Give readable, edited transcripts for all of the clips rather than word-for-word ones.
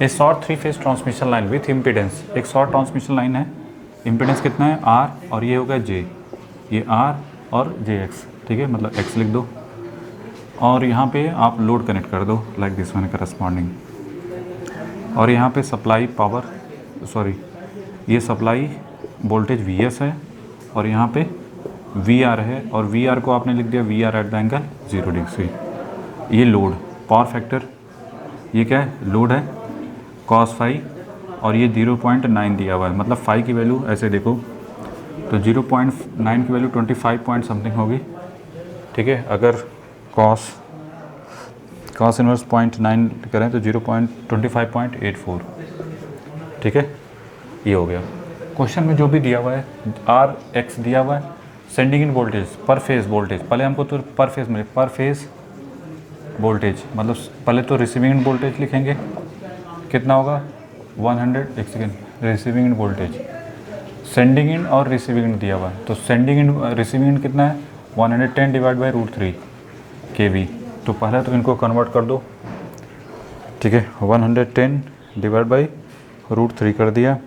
A short 3 phase transmission line with impedance, एक short transmission line है, impedance कितना है आर और ये होगा जे, ये आर और जे एक्स, ठीक है, मतलब एक्स लिख दो और यहाँ पे आप लोड कनेक्ट कर दो लाइक दिस वन करस्पॉन्डिंग, और यहाँ पे सप्लाई पावर सॉरी ये सप्लाई वोल्टेज वी एस है और यहाँ पे वी आर है, और वी आर को आपने लिख दिया V R at the angle 0 degree. ये लोड पावर फैक्टर, ये क्या है लोड है कॉस फाई, और ये 0.9 दिया हुआ है, मतलब फाई की वैल्यू ऐसे देखो तो 0.9 की वैल्यू 25 पॉइंट समथिंग होगी, ठीक है। अगर कॉस इनवर्स 0.9 करें तो 0.25.84, ठीक है, ये हो गया। क्वेश्चन में जो भी दिया हुआ है आर एक्स दिया हुआ है, सेंडिंग इन वोल्टेज पर फेज़ वोल्टेज, पहले हमको तो पर फेज़ मिले, पर फेज़ वोल्टेज मतलब पहले तो रिसीविंग इन वोल्टेज लिखेंगे, कितना होगा 100, एक second, receiving end voltage, sending end और रिसीविंग इन दिया हुआ है, तो सेंडिंग इन रिसीविंग इन कितना है 110 डिवाइड बाई √3 kV, तो पहले तो इनको कन्वर्ट कर दो, ठीक है, 110 डिवाइड बाई √3 कर दिया,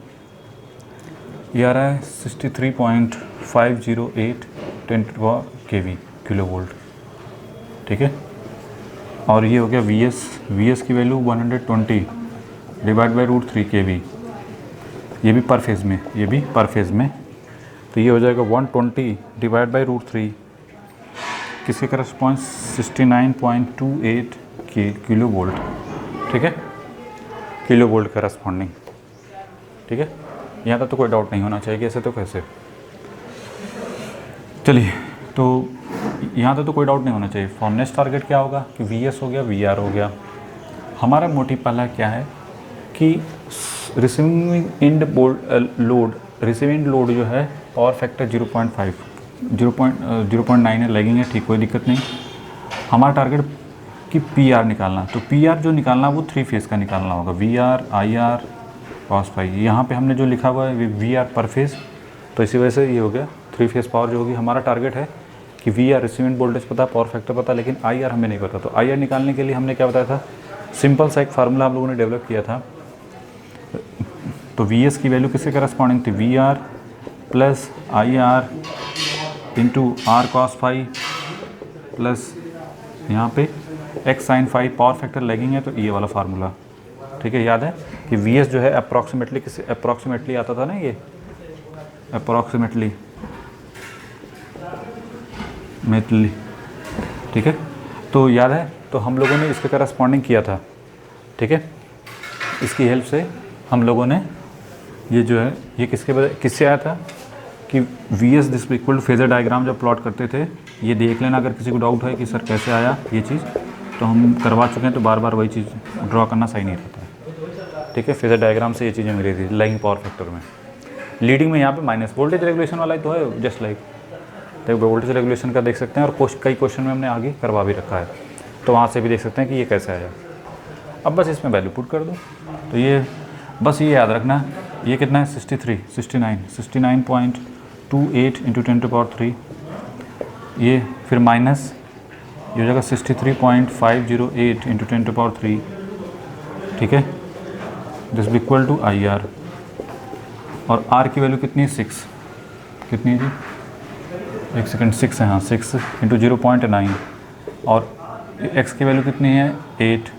ये आ रहा है 63.508 kV किलो वोल्ट, ठीक है। और ये हो गया वी एस की वैल्यू 120 डिवाइड बाई √3 kV, ये भी पर फेज़ में, ये भी पर फेज़ में, तो ये हो जाएगा 120 डिवाइड बाई √3, किसके करस्पॉन्ड 69.28 किलो वोल्ट, ठीक है, किलो वोल्ट करस्पॉन्डिंग, ठीक है। यहाँ तक तो कोई डाउट नहीं होना चाहिए कि ऐसे तो कैसे, चलिए तो यहाँ तक तो कोई डाउट नहीं होना चाहिए। फॉर नेक्स्ट टारगेट क्या होगा कि वी एस हो गया, वी आर हो गया। हमारा मोटिव पहला क्या है कि receiving end load, receiving end load जो है पावर फैक्टर 0.9 है, लैगिंग है, ठीक, कोई दिक्कत नहीं। हमारा टारगेट कि पी आर निकालना, तो पी आर जो निकालना वो 3 फेज़ का निकालना होगा, V R I R cos phi, यहाँ पे हमने जो लिखा हुआ है वी आर पर फेज़, तो इसी वजह से ये हो गया 3 फेज़ पावर जो होगी। हमारा टारगेट है कि वी आर रिसीविंग वोल्टेज पता, पावर फैक्टर पता, लेकिन आई आर हमें नहीं पता, तो आई आर निकालने के लिए हमने क्या बताया था, सिंपल सा एक फार्मूला हम लोगों ने डेवलप किया था। तो वी एस की वैल्यू किसके करस्पॉन्डिंग थी, V R plus I R into R cos phi plus यहाँ पे X sine phi, power factor lagging है तो ये वाला फार्मूला, ठीक है। याद है कि वी एस जो है अप्रॉक्सीमेटली किसी अप्रॉक्सीमेटली आता था ना, ये अप्रॉक्सीमेटली ठीक है, तो याद है, तो हम लोगों ने इसके करस्पॉन्डिंग किया था, ठीक है। इसकी हेल्प से हम लोगों ने ये जो है ये किससे आया था कि V S this equal to phasor diagram जब प्लॉट करते थे, ये देख लेना अगर किसी को डाउट है कि सर कैसे आया ये चीज़, तो हम करवा चुके हैं, तो बार बार वही चीज़ ड्रॉ करना सही नहीं रहता है, ठीक है। फेजर डायग्राम से ये चीज़ें मिली थी लैगिंग पावर फैक्टर में, लीडिंग में यहाँ पे माइनस वोल्टेज रेगुलेशन वाला ही तो है, जस्ट लाइक तो वोल्टेज रेगुलेशन का देख सकते हैं, और कई क्वेश्चन में हमने आगे करवा भी रखा है, तो वहाँ से भी देख सकते हैं कि ये कैसे आया। अब बस इसमें वैल्यू पुट कर दो, तो ये बस ये याद रखना, ये कितना है 69.28 इंटू 10⁻³ ये, फिर माइनस ये हो जाएगा 63.508 इंटू 10⁻³, ठीक है, this equal to I R, और आर की वैल्यू कितनी है 6, कितनी है जी, एक सेकंड 6 है, हाँ 6 इंटू 0.9, और एक्स की वैल्यू कितनी है 8,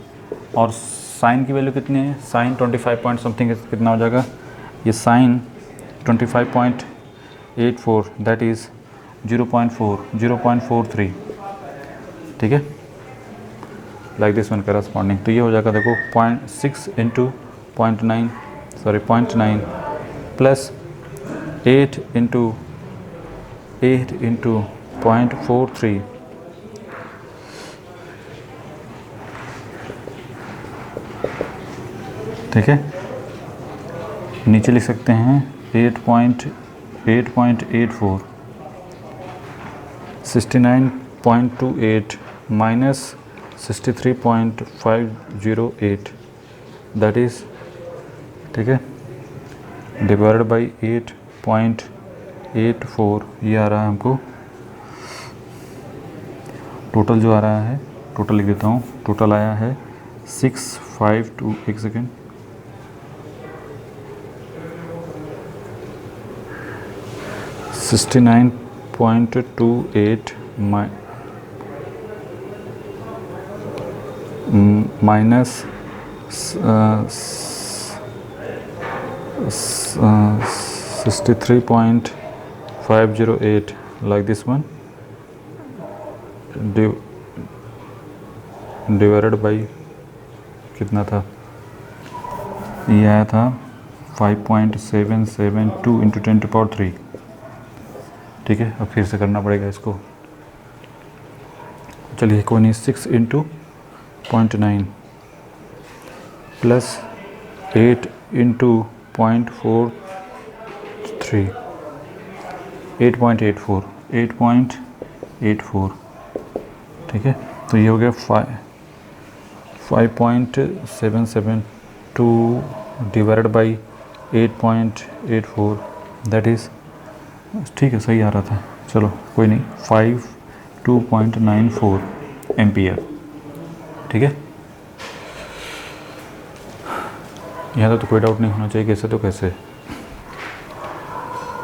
और साइन की वैल्यू कितनी है, साइन 25 पॉइंट समथिंग कितना हो जाएगा, ये साइन 25.84 दैट इज़ 0.43, ठीक है, लाइक दिस वन करस्पॉन्डिंग, तो ये हो जाएगा देखो 0.6 इंटू 0.9 प्लस 8 इंटू 0.43, ठीक है। नीचे लिख सकते हैं 8.84 69.28 माइनस 63.508 दैट इज़, ठीक है, डिवाइडेड बाई 8.84, ये आ रहा है हमको टोटल जो आ रहा है, टोटल लिख देता हूँ, टोटल आया है 652, एक second 69.28 minus 63.508 like this one divided by कितना था, ये आया था 5.772 इंटू 10⁻3। ठीक है, अब फिर से करना पड़ेगा इसको। चलिए कोई नहीं, 6 इंटू 0.9 प्लस 8 इंटू 0.43 8.84। ठीक है, तो ये हो गया 5.772 डिवाइडेड बाई 8.84 दैट इज़, ठीक है सही आ रहा था, चलो कोई नहीं, 52.94 एम्पियर। ठीक है, यहाँ तो कोई डाउट नहीं होना चाहिए, कैसे तो कैसे,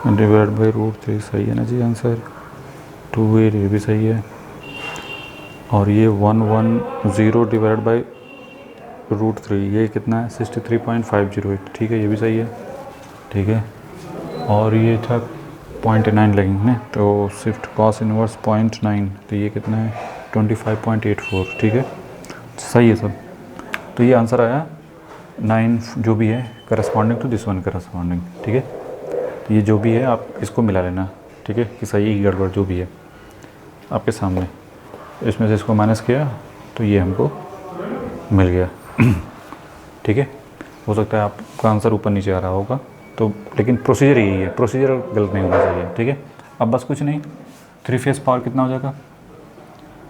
डिवाइड बाई √3 सही है ना जी आंसर। 2 ये भी सही है, और ये 110 डिवाइड बाई √3 ये कितना है 63.508। ठीक है, ये भी सही है। ठीक है, और ये था 0.9 लगेंगे ना, तो शिफ्ट कॉस इनवर्स 0.9, तो ये कितना है 25.84। ठीक है, सही है सब। तो ये आंसर आया 9 जो भी है corresponding to this one corresponding. ठीक है, तो ये जो भी है आप इसको मिला लेना। ठीक है, कि सही है गड़बड़ जो भी है आपके सामने, इसमें से इसको माइनस किया तो ये हमको मिल गया। ठीक है, हो सकता है आपका आंसर ऊपर नीचे आ रहा होगा, तो लेकिन प्रोसीजर यही है, प्रोसीजर गलत नहीं होना चाहिए। ठीक है, अब बस कुछ नहीं, 3 फेस पावर कितना हो जाएगा,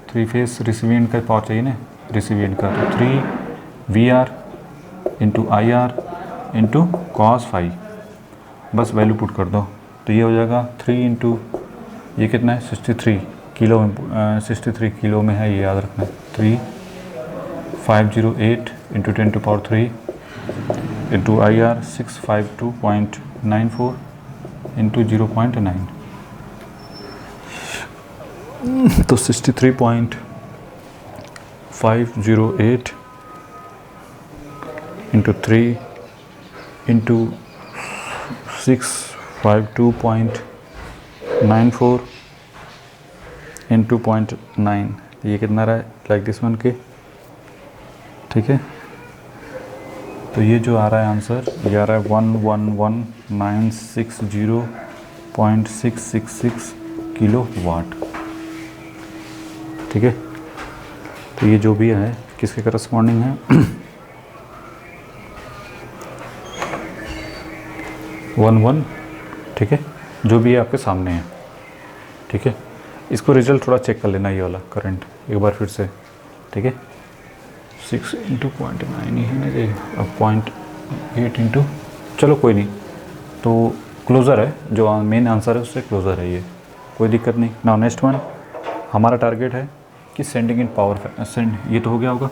3 फेस रिसीविंग का पावर चाहिए ना, रिसीविंग का, तो 3 VR into IR into cos phi, बस वैल्यू पुट कर दो, तो ये हो जाएगा 3 इंटू ये कितना है 63 किलो, 63 किलो में है, ये याद रखना है। 3508 इंटू 10⁻3 इंटू IR 652.94 इंटू 0.9, तो 63.508 इंटू 3 इंटू 652.94 इंटू 0.9, ये कितना रहा है लाइक दिस वन के। ठीक है, तो ये जो आ रहा है आंसर, ये आ रहा है 111,960.666 किलो वाट। ठीक है, तो ये जो भी है किसके करस्पॉन्डिंग है 11। ठीक है, जो भी है आपके सामने है। ठीक है, इसको रिजल्ट थोड़ा चेक कर लेना, ये वाला करंट एक बार फिर से। ठीक है, 6 इंटू 0.9 ही है ना जी, अब 0.8 इंटू, चलो कोई नहीं, तो क्लोज़र है, जो मेन आंसर है उससे क्लोज़र है ये, कोई दिक्कत नहीं। नाउ नेक्स्ट वन, हमारा टारगेट है कि सेंडिंग इन पावर, सेंड, ये तो हो गया होगा।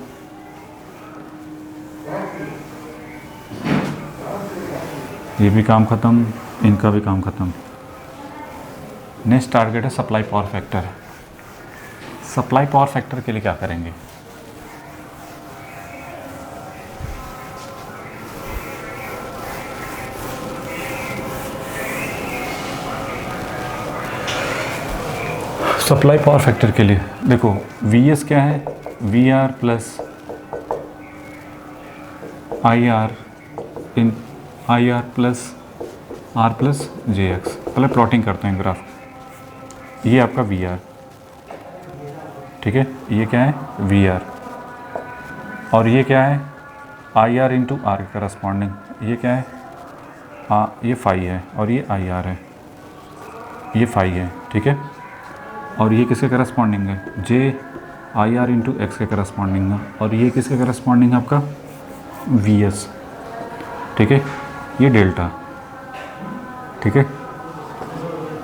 ये भी काम ख़त्म, इनका भी काम ख़त्म। नेक्स्ट टारगेट है supply power factor. Supply power factor के लिए क्या करेंगे, सप्लाई पावर फैक्टर के लिए देखो, VS क्या है, VR प्लस IR इन IR plus R plus JX। पहले प्लॉटिंग करते हैं ग्राफ, ये आपका VR। ठीक है, ये क्या है VR, और ये क्या है IR इंटू R के करस्पॉन्डिंग, ये क्या है ये फाई है, और ये IR है, ये फाई है। ठीक है, और ये किसके करस्पॉन्डिंग है, JIR इंटू X के करस्पॉन्डिंग है, और ये किसके करस्पॉन्डिंग है आपका VS। ठीक है, ये डेल्टा। ठीक है,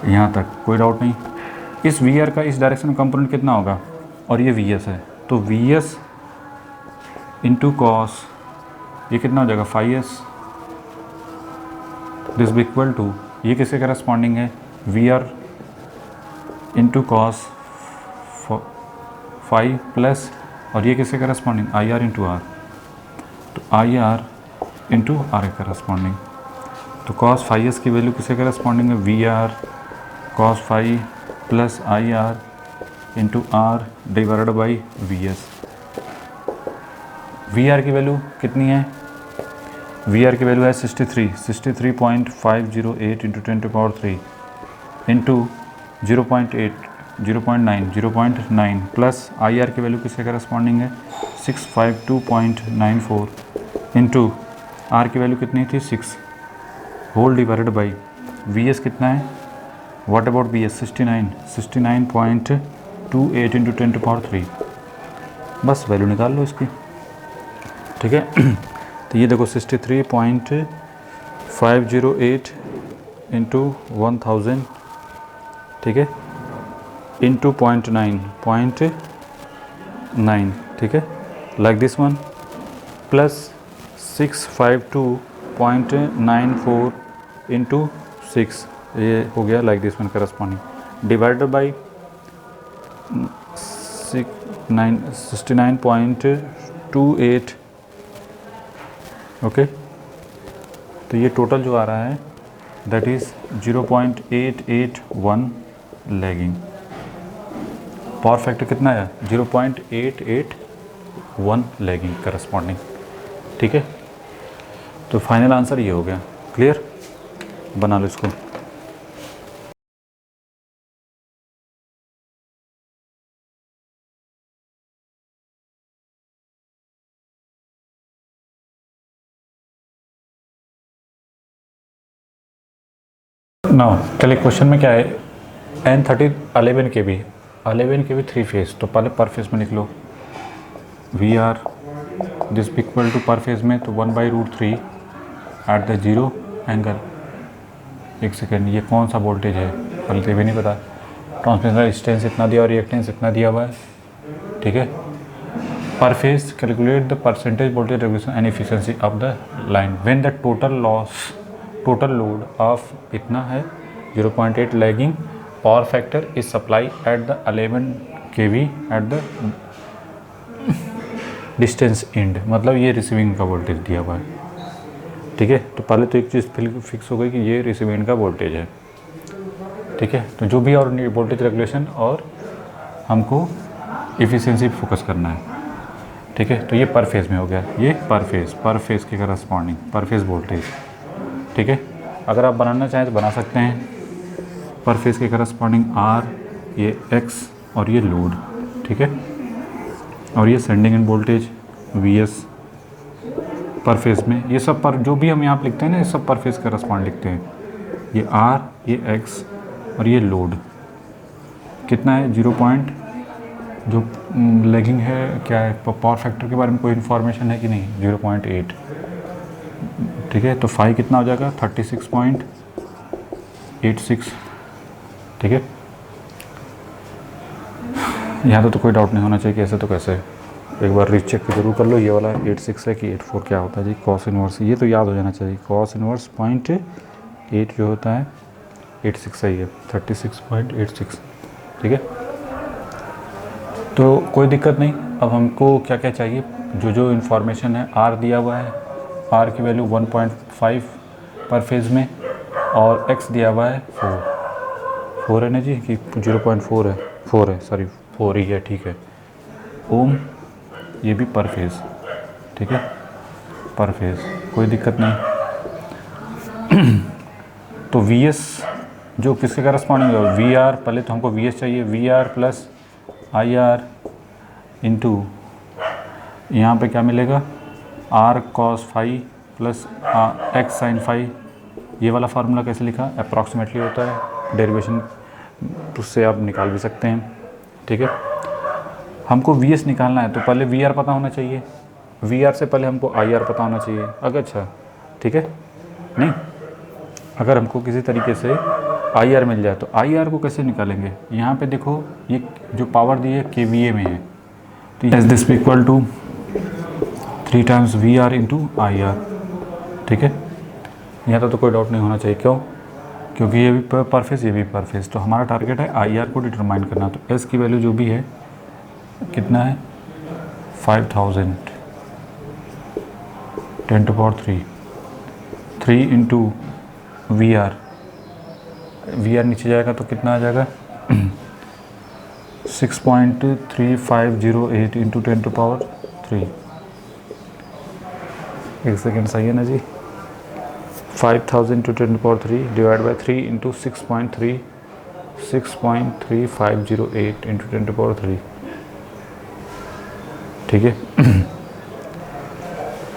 यहाँ तक कोई डाउट नहीं। इस VR का इस डायरेक्शन में कंपोनेंट कितना होगा, और ये VS है, तो VS इंटू कॉस ये कितना हो जाएगा 5S, दिस इक्वल टू, ये किसके करस्पॉन्डिंग है V R into cos phi plus, और ये किसके corresponding, I R into R, तो आई आर इंटू आर के करस्पॉन्डिंग। तो कॉस फाइव एस की वैल्यू किसके करस्पॉन्डिंग है, V R cos phi plus I R into R divided by V S. V R की वैल्यू कितनी है, V R की वैल्यू है 63.508 into 10⁻³ into 0.9 plus I R की वैल्यू किसके करस्पॉन्डिंग है 652.94 इंटू आर की वैल्यू कितनी थी 6 whole divided by V S कितना है, what about V S 69.28 into 10⁻³। बस वैल्यू निकाल लो इसकी, ठीक है। तो ये देखो 63.508 इंटू 1000, ठीक है, इंटू 0.9, ठीक है, like this one, plus 652.94 into 6, ये हो गया like this one corresponding, divided by 69.28, okay. तो ये टोटल जो आ रहा है that is 0.881 lagging. Power factor कितना है, 0.881 लैगिंग करस्पॉन्डिंग, ठीक है। तो फाइनल आंसर ये हो गया, क्लियर, बना लो इसको। नाउ चलिए क्वेश्चन में क्या है, N30 11 kV 3 फेज, तो पहले पर फेज में लिख लो we are this equal to पर फेज में तो 1/√3 एट द जीरो एंगल। एक सेकेंड, ये कौन सा वोल्टेज है, पहले तो ये भी नहीं पता। ट्रांसमिशन रेजिस्टेंस इतना दिया और रिएक्टेंस इतना दिया हुआ है, ठीक है। पर phase calculate the percentage voltage regulation and efficiency of the line when the total load of इतना है 0.8 lagging, power factor is supply at the 11 kV at the distance and, मतलब ये रिसीविंग का वोल्टेज दिया हुआ है, ठीक है। तो पहले तो एक चीज़ फिक्स हो गई कि ये रिसीविंग का वोल्टेज है, ठीक है। तो जो भी और वोल्टेज रेगुलेशन और हमको एफिशिएंसी फोकस करना है, ठीक है। तो ये पर फेज में हो गया, ये पर फेज के करस्पॉन्डिंग पर फेज वोल्टेज, ठीक है। अगर आप बनाना चाहें तो बना सकते हैं, पर फेज के करस्पॉन्डिंग आर, ये एक्स और ये लोड, ठीक है। और ये sending end voltage V S पर फेज में, ये सब पर जो भी हम यहाँ पे लिखते हैं ना, ये सब पर फेज करस्पॉन्ड लिखते हैं। ये आर, ये एक्स और ये लोड कितना है 0. जो लैगिंग है क्या है, पावर फैक्टर के बारे में कोई इन्फॉर्मेशन है कि नहीं, 0.8, ठीक है। तो फाइव कितना हो जाएगा 36.86, ठीक है। यहाँ तो कोई डाउट नहीं होना चाहिए कि ऐसे तो कैसे, एक बार रीचेक जरूर कर लो। ये वाला 86 है कि 84 क्या होता है जी, कॉस इनवर्स, ये तो याद हो जाना चाहिए। कॉस इनवर्स 0.8 जो होता है 86 सही है, 36.86, ठीक है। तो कोई दिक्कत नहीं। अब हमको क्या क्या चाहिए, जो इन्फॉर्मेशन है, आर दिया हुआ है, आर की वैल्यू 1.5 पर फेज़ में, और एक्स दिया हुआ है 4 है ना जी, कि 0.4 है, 4 है, सॉरी 4 ही है, ठीक है। ओम, ये भी पर फेज़, ठीक है, पर फेज़, कोई दिक्कत नहीं। तो वी एस जो किसके करस्पॉन्डिंग है, वी आर, पहले तो हमको वी एस चाहिए, V R plus I R into यहाँ पर क्या मिलेगा, R cos phi plus X sine phi. ये वाला फार्मूला कैसे लिखा, अप्रॉक्सीमेटली होता है, डेरिवेशन उससे आप निकाल भी सकते हैं, ठीक है। हमको वी एस निकालना है तो पहले वी आर पता होना चाहिए, वी आर से पहले हमको आई आर पता होना चाहिए। अगर अच्छा, ठीक है, नहीं अगर हमको किसी तरीके से आई आर मिल जाए तो आई आर को कैसे निकालेंगे, यहाँ पे देखो ये जो पावर दी है KVA में है, तो as this equal to 3 times V R into I R, ठीक है। यहाँ तो कोई डाउट नहीं होना चाहिए, क्यों, क्योंकि ये भी पर फेस, ये भी पर फेस। तो हमारा टारगेट है आई आर को डिटरमाइन करना। तो एस की वैल्यू जो भी है कितना है 5000 10⁻³ 3 इंटू वी आर नीचे जाएगा तो कितना आ जाएगा 6.3508 इंटू 10⁻3। एक सेकेंड, सही है ना जी। 5000 to 10⁻3 divide by 3 into 6.3508 into 10⁻3। ठीक है।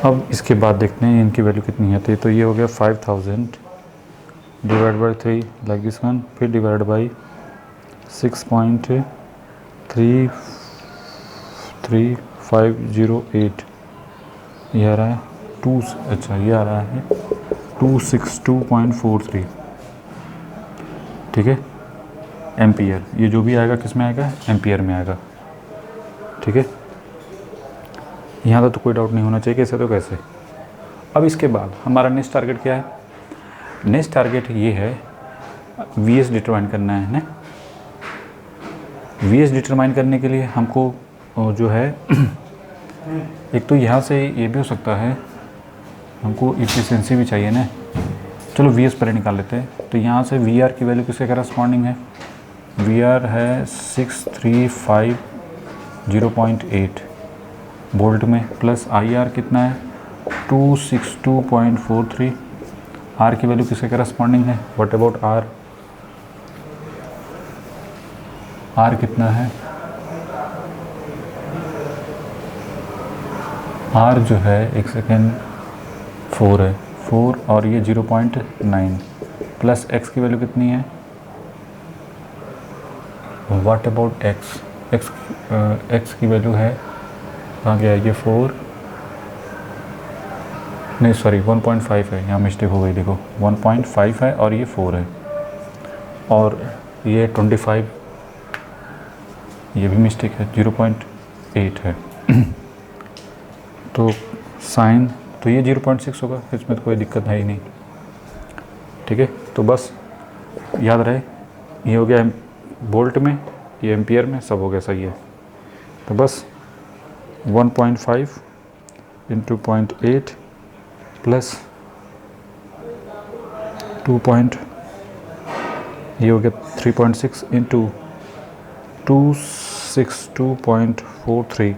अब इसके बाद देखते हैं इनकी वैल्यू कितनी आती है। तो ये हो गया 5000 divide by 3 like this one, फिर डिवाइड बाई 6.3508, ये आ रहा है 2, अच्छा ये आ रहा है 262.43। ठीक है, एम्पियर। ये जो भी आएगा किस में आएगा, एम्पियर में आएगा। ठीक है, यहाँ तक तो कोई डाउट नहीं होना चाहिए कैसे तो कैसे। अब इसके बाद हमारा नेक्स्ट टारगेट क्या है? नेक्स्ट टारगेट ये है वी एस डिटरमाइन करना है ना। वी एस डिटरमाइन करने के लिए हमको जो है एक तो यहाँ से ये भी हो सकता है, हमको इफिशिएंसी भी चाहिए ना। चलो वी एस पहले निकाल लेते हैं। तो यहाँ से वी आर की वैल्यू किसके करस्पॉन्डिंग है? वी आर है 6350.8 वोल्ट में, प्लस आई आर कितना है 262.43। आर की वैल्यू किसके करस्पॉन्डिंग है? What about R? आर कितना है? आर जो है एक सेकेंड 4 है, 4 और ये 0.9 प्लस एक्स की वैल्यू कितनी है? What about x? एक्स की वैल्यू है कहाँ गया ये 4, नहीं सॉरी 1.5 है, यहाँ मिस्टेक हो गई, देखो 1.5 है और ये 4 है और ये 25, ये भी मिस्टेक है, 0.8 है। तो साइन तो ये 0.6 होगा, इसमें तो कोई दिक्कत है ही नहीं। ठीक है, तो बस याद रहे ये हो गया वोल्ट में, ये एम्पियर में, सब हो गया सही है। तो बस 1.5 इंटू 0.8 प्लस 2 ये हो गया 3.6 into 262.43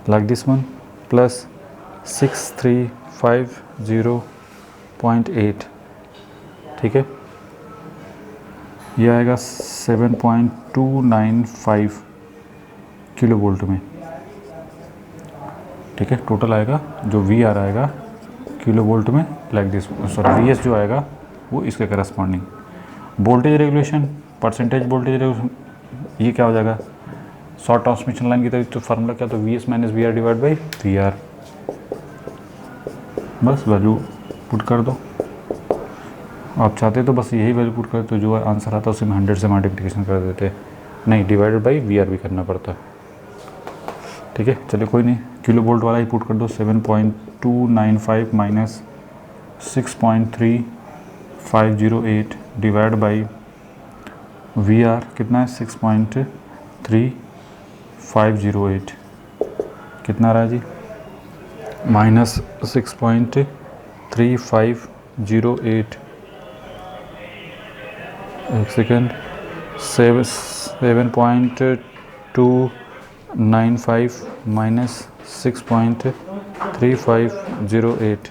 like this one, plus 6350.8। ठीक है, ये आएगा 7.295 किलो वोल्ट में। ठीक है, टोटल आएगा जो वी आर आएगा किलो वोल्ट में like this, sorry V S जो आएगा वो इसके corresponding. Voltage regulation, percentage voltage regulation, ये क्या हो जाएगा? शॉर्ट ट्रांसमिशन लाइन की तरह तो फार्मूला क्या, तो V S minus V R divide by V R. बस वैल्यू पुट कर दो। आप चाहते तो बस यही वैल्यू पुट कर, तो जो आंसर आता है उसे 100 से मल्टीप्लिकेशन कर देते, नहीं डिवाइडेड बाई वी आर भी करना पड़ता है। ठीक है, चलिए कोई नहीं, किलो वोल्ट वाला ही पुट कर दो। 7.295 minus 6.3508 divide by V R कितना है 6.3508, कितना रहा जी? माइनस 6.3508, एक second, 7.295 minus 6.3508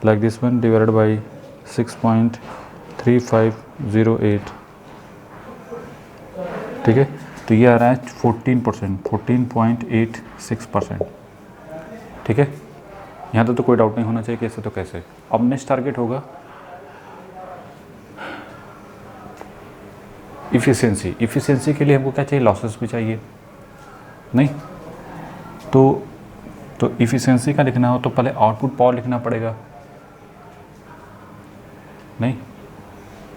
like this one divided by 6.3508। ठीक है, तो ये आ रहा है 14%, 14.86%। ठीक है, यहाँ तो कोई डाउट नहीं होना चाहिए कैसे तो कैसे। अब नेक्स्ट टारगेट होगा इफ़िशियंसी। इफ़िशियंसी के लिए हमको क्या चाहिए? लॉसेस भी चाहिए नहीं। तो इफ़िशियंसी का लिखना हो तो पहले आउटपुट पावर लिखना पड़ेगा नहीं,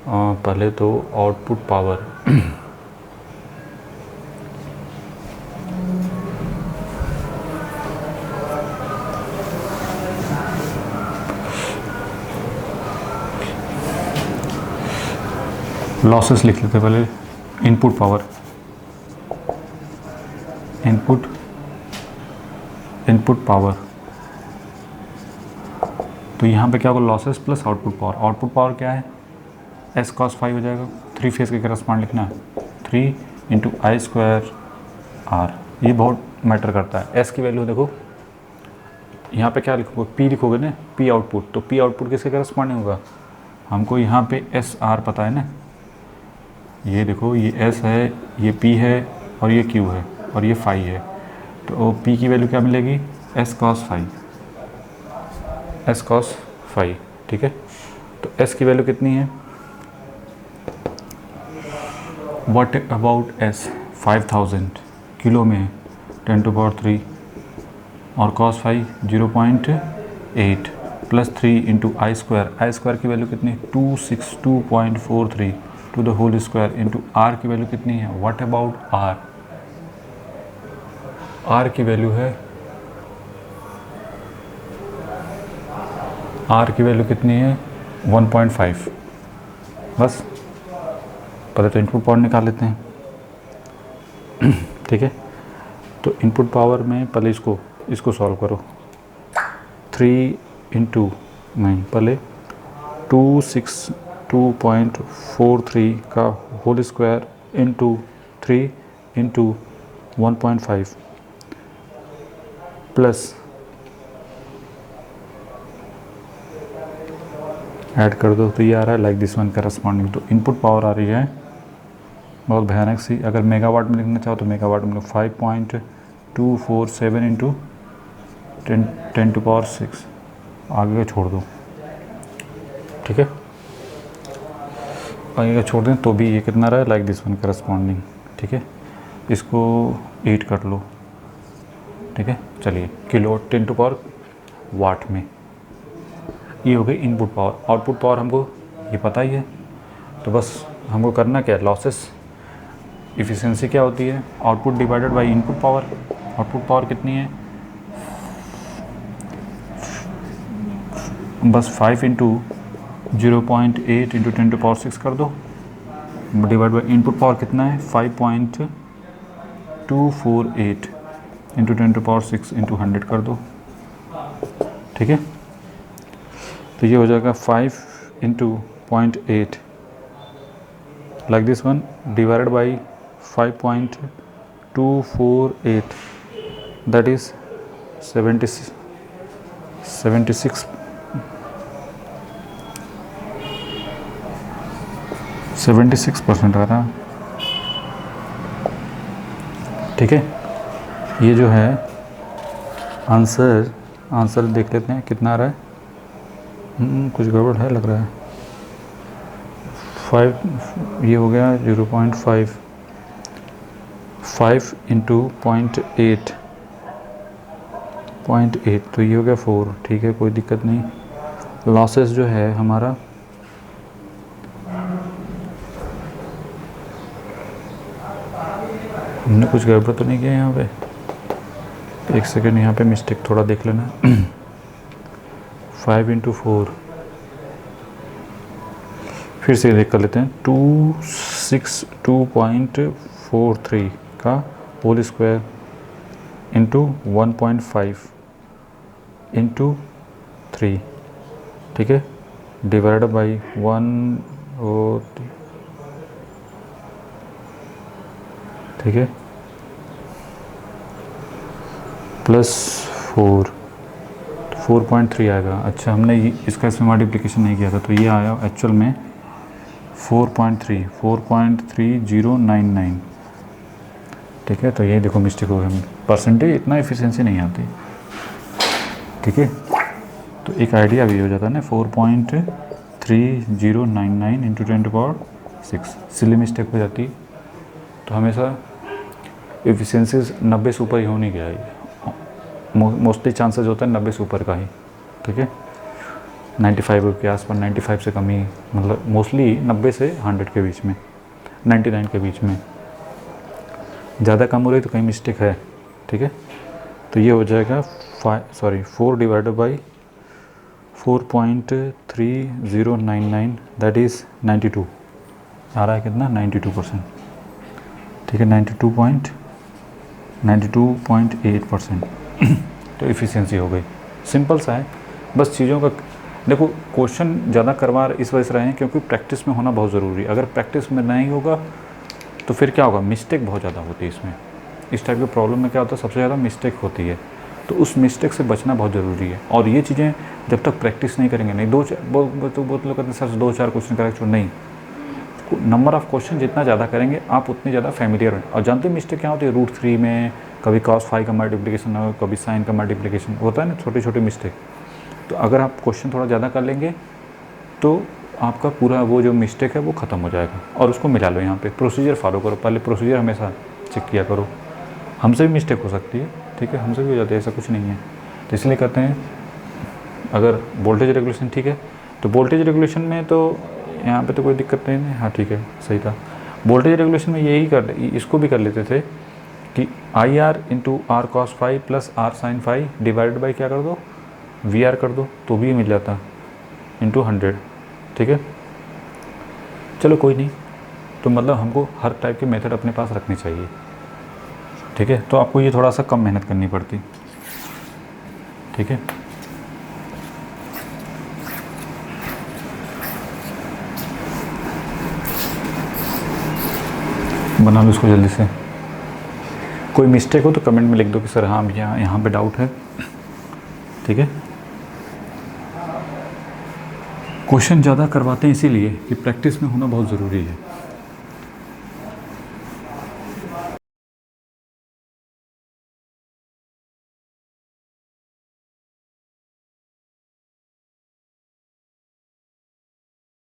पहले तो आउटपुट पावर लॉसेस लिख लेते पहले। इनपुट पावर, इनपुट पावर, तो यहाँ पे क्या होगा, losses plus output power. Output power क्या है, एस कॉस फाई हो जाएगा। 3 फेज़ के करस्पॉन्ड लिखना है, 3 इंटू आई स्क्वायर आर। ये बहुत मैटर करता है। एस की वैल्यू देखो, यहाँ पे क्या लिखोगे, पी लिखोगे ना, पी आउटपुट। तो पी आउटपुट किसके करस्पॉन्डिंग होगा, हमको यहाँ पे एस आर पता है ना, ये देखो, ये एस है, ये पी है, और ये क्यू है, और ये फाई है। तो पी की वैल्यू क्या मिलेगी, S cos phi, S cos phi, ठीक है। तो एस की वैल्यू कितनी है, व्हाट अबाउट एस, 5000 किलो में 10⁻³ और cos phi 0.8 plus 3 into I square. I square की वैल्यू कितनी है, 262.43 to the whole square into R की वैल्यू कितनी है, व्हाट अबाउट आर। आर की वैल्यू है, आर की वैल्यू कितनी है 1.5। बस पहले तो इनपुट पावर निकाल लेते हैं, ठीक है। तो इनपुट पावर में पहले इसको सॉल्व करो। 3 इंटू नहीं, पहले 262.43 का whole square into 3 into 1.5 plus add कर दो, तो ये आ रहा है लाइक दिस वन करस्पॉन्डिंग। तो इनपुट पावर आ रही है बहुत भयानक सी। अगर मेगावाट में लिखना चाहो तो मेगावाट में 5.247 इंटू 10⁻6, आगे का छोड़ दो, ठीक है। आगे का छोड़ दें तो भी ये कितना रहा है, लाइक दिस वन करस्पॉन्डिंग, ठीक है। इसको 8 कर लो, ठीक है। चलिए, किलो 10⁻, वाट में। ये हो गई इनपुट पावर। आउटपुट पावर हमको ये पता ही है, तो बस हमको करना क्या है, लॉसेस। इफ़िशियंसी क्या होती है, output divided by input power. Output power कितनी है, बस 5 इंटू 0.8 इंटू 10⁻6 कर दो, डिवाइड बाय इनपुट पावर कितना है, 5.248 इंटू 10⁻6 इंटू 100 कर दो, ठीक है। तो ये हो जाएगा 5 into 0.8 like this one divided by 5.248, that is 76% आ रहा, ठीक है। ये जो है आंसर देख लेते हैं कितना आ रहा है। कुछ गड़बड़ है लग रहा है। 5 ये हो गया 0.5, 5 इंटू 0.8, तो ये हो गया 4, ठीक है, कोई दिक्कत नहीं। लॉसेस जो है हमारा हमने कुछ गड़बड़ तो नहीं किया यहाँ पे, एक सेकेंड यहाँ पे मिस्टेक थोड़ा देख लेना। 5 इंटू 4, फिर से देख कर लेते हैं, 262.43 का होल स्क्वायर इंटू 1.5 इंटू 3, ठीक है, डिवाइड बाई 1, ठीक है, प्लस 4.3 आएगा। अच्छा, हमने इसका इसमें मल्टीप्लिकेशन नहीं किया था, तो ये आया एक्चुअल में 4.3099, ठीक है। तो ये देखो मिस्टेक हो गई, परसेंटेज इतना एफिशिएंसी नहीं आती, ठीक है। तो एक आइडिया भी हो जाता है ना, 4.3099 इंटू 10⁻6, सिली मिस्टेक हो जाती है। तो हमेशा एफिशिएंसीज 90 से ऊपर ही होनी चाहिए, मोस्टली चांसेस होता है 90 से ऊपर का ही, ठीक है। 95 के आसपास, 95 से कम ही, मतलब मोस्टली 90 से 100 के बीच में, 99 के बीच में। ज़्यादा कम हो रही तो कहीं मिस्टेक है, ठीक है। तो ये हो जाएगा 4 डिवाइडेड बाई 4.3099, दैट इज़ 92, आ रहा है कितना 92%, ठीक है 92.8%। तो इफ़िशियंसी हो गई, सिंपल सा है। बस चीज़ों का देखो, क्वेश्चन ज़्यादा करवा इस वजह से रहे हैं क्योंकि प्रैक्टिस में होना बहुत ज़रूरी है। अगर प्रैक्टिस में नहीं होगा तो फिर क्या होगा, मिस्टेक बहुत ज़्यादा होती है इसमें। इस टाइप के प्रॉब्लम में क्या होता है, सबसे ज़्यादा मिस्टेक होती है, तो उस मिस्टेक से बचना बहुत ज़रूरी है। और ये चीज़ें जब तक प्रैक्टिस नहीं करेंगे, नहीं बहुत लोग कहते हैं सर 2-4 क्वेश्चन करेक्ट, नहीं, नंबर ऑफ़ क्वेश्चन जितना ज़्यादा करेंगे आप उतनी ज़्यादा फैमिलियर हैं। और जानते मिस्टेक क्या होती है, रूट 3 में कभी cos 5 का मल्टीप्लिकेशन हो, कभी साइन का मल्टीप्लिकेशन होता है ना, छोटी छोटी मिस्टेक। तो अगर आप क्वेश्चन थोड़ा ज़्यादा कर लेंगे तो आपका पूरा वो जो मिस्टेक है वो ख़त्म हो जाएगा। और उसको मिला लो यहाँ पे, प्रोसीजर फॉलो करो, पहले प्रोसीजर हमेशा चेक किया करो। हमसे भी मिस्टेक हो सकती है, ठीक है, हमसे भी हो जाती है, ऐसा कुछ नहीं है। तो इसलिए कहते हैं अगर वोल्टेज रेगुलेशन ठीक है, तो वोल्टेज रेगुलेशन में तो यहाँ पे तो कोई दिक्कत नहीं है। हाँ ठीक है, सही था। वोल्टेज रेगुलेशन में यही इसको भी कर लेते थे कि IR into R cos 5 plus R sine 5 divided by क्या कर दो, VR कर दो, तो भी मिल जाता इंटू 100, ठीक है। चलो कोई नहीं, तो मतलब हमको हर टाइप के मेथड अपने पास रखनी चाहिए, ठीक है। तो आपको ये थोड़ा सा कम मेहनत करनी पड़ती, ठीक है। बना लो इसको जल्दी से। कोई मिस्टेक हो तो कमेंट में लिख दो कि सर हाँ यहाँ पे डाउट है, ठीक है। क्वेश्चन ज़्यादा करवाते हैं इसीलिए कि प्रैक्टिस में होना बहुत ज़रूरी है।